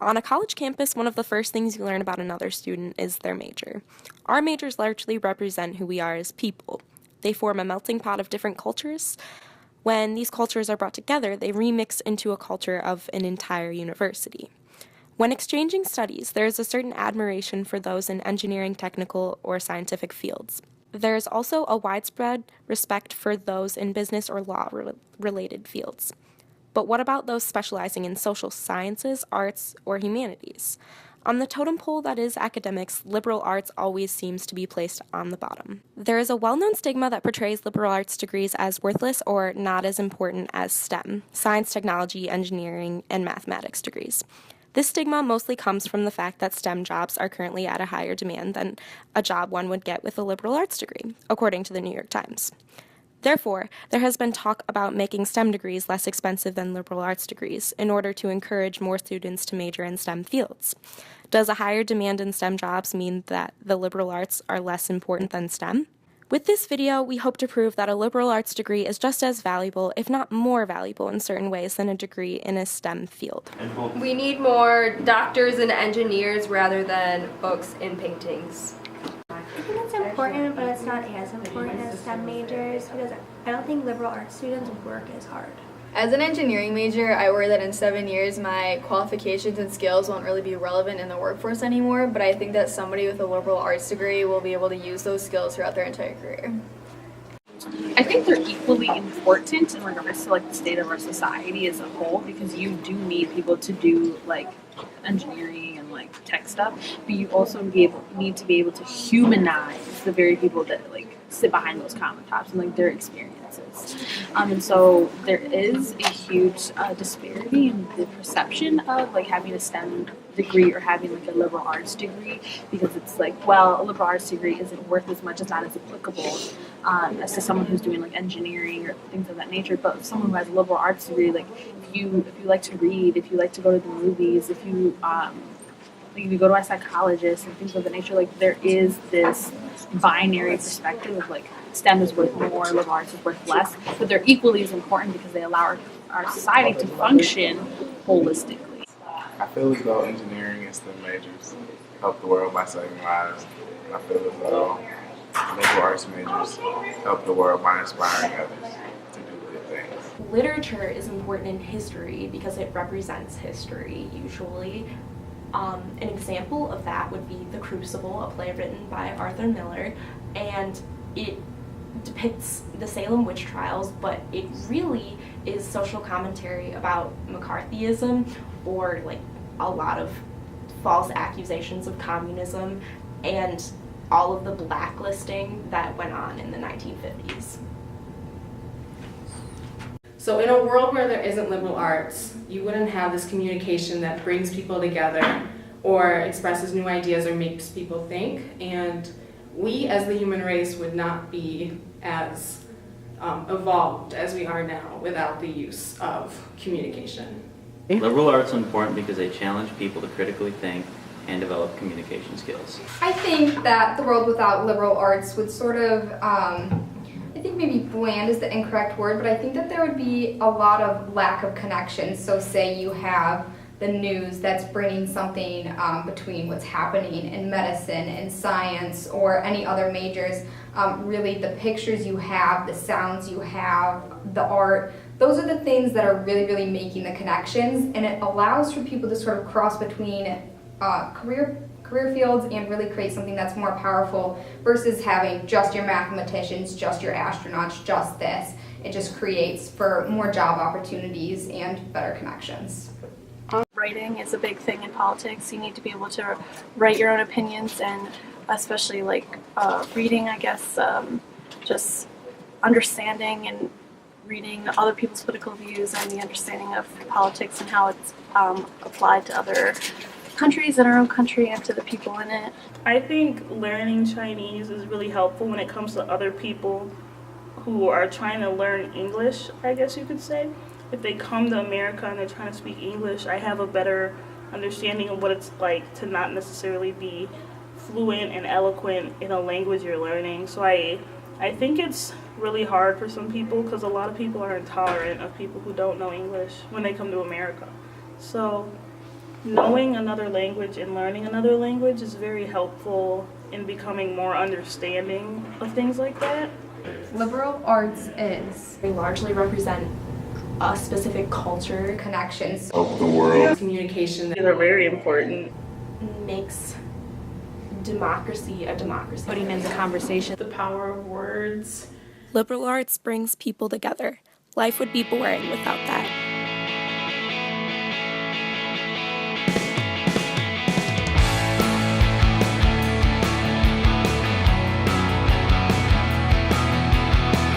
On a college campus, one of the first things you learn about another student is their major. Our majors largely represent who we are as people. They form a melting pot of different cultures. When these cultures are brought together, they remix into a culture of an entire university. When exchanging studies, there is a certain admiration for those in engineering, technical, or scientific fields. There is also a widespread respect for those in business or law-related fields. But what about those specializing in social sciences, arts, or humanities? On the totem pole that is academics, liberal arts always seems to be placed on the bottom. There is a well-known stigma that portrays liberal arts degrees as worthless or not as important as STEM, science, technology, engineering, and mathematics degrees. This stigma mostly comes from the fact that STEM jobs are currently at a higher demand than a job one would get with a liberal arts degree, according to the New York Times. Therefore, there has been talk about making STEM degrees less expensive than liberal arts degrees in order to encourage more students to major in STEM fields. Does a higher demand in STEM jobs mean that the liberal arts are less important than STEM? With this video, we hope to prove that a liberal arts degree is just as valuable, if not more valuable in certain ways than a degree in a STEM field. We need more doctors and engineers rather than books and paintings. I think it's important, but it's not as important as STEM majors because I don't think liberal arts students work as hard. As an engineering major, I worry that in 7 years my qualifications and skills won't really be relevant in the workforce anymore, but I think that somebody with a liberal arts degree will be able to use those skills throughout their entire career. I think they're equally important in regards to the state of our society as a whole, because you do need people to do engineering and tech stuff, but you also need to be able to humanize the very people that sit behind those countertops and their experiences. And so there is a huge disparity in the perception of having a STEM degree or having a liberal arts degree, because it's a liberal arts degree isn't worth as much, it's not as applicable as to someone who's doing engineering or things of that nature. But if someone who has a liberal arts degree, if you like to read, if you like to go to the movies, if you you go to a psychologist and things of that nature, there is this binary perspective of STEM is worth more, liberal arts is worth less, but they're equally as important because they allow our society to function holistically. I feel as though engineering and STEM majors help the world by saving lives. And I feel as though liberal arts majors help the world by inspiring others to do good things. Literature is important in history because it represents history, usually. An example of that would be The Crucible, a play written by Arthur Miller, and it depicts the Salem witch trials, but it really is social commentary about McCarthyism or a lot of false accusations of communism and all of the blacklisting that went on in the 1950s. So in a world where there isn't liberal arts, you wouldn't have this communication that brings people together or expresses new ideas or makes people think, and we as the human race would not be as evolved as we are now without the use of communication. Liberal arts are important because they challenge people to critically think and develop communication skills. I think that the world without liberal arts would sort of I think maybe bland is the incorrect word, but I think that there would be a lot of lack of connection. So say you have the news that's bringing something between what's happening in medicine and science or any other majors. Really the pictures you have, the sounds you have, the art, those are the things that are really, really making the connections, and it allows for people to sort of cross between career fields and really create something that's more powerful versus having just your mathematicians, just your astronauts, just this. It just creates for more job opportunities and better connections. Writing is a big thing in politics. You need to be able to write your own opinions, and especially reading, I guess, just understanding and reading other people's political views and the understanding of politics and how it's applied to other countries in our own country and to the people in it. I think learning Chinese is really helpful when it comes to other people who are trying to learn English, I guess you could say. If they come to America and they're trying to speak English, I have a better understanding of what it's like to not necessarily be fluent and eloquent in a language you're learning. So I think it's really hard for some people because a lot of people are intolerant of people who don't know English when they come to America. So knowing another language and learning another language is very helpful in becoming more understanding of things like that. Liberal arts is They largely represent a specific culture. connections. Help the world. Communication These are very important. Makes democracy a democracy. Putting in the conversation. the power of words. Liberal arts brings people together. Life would be boring without that.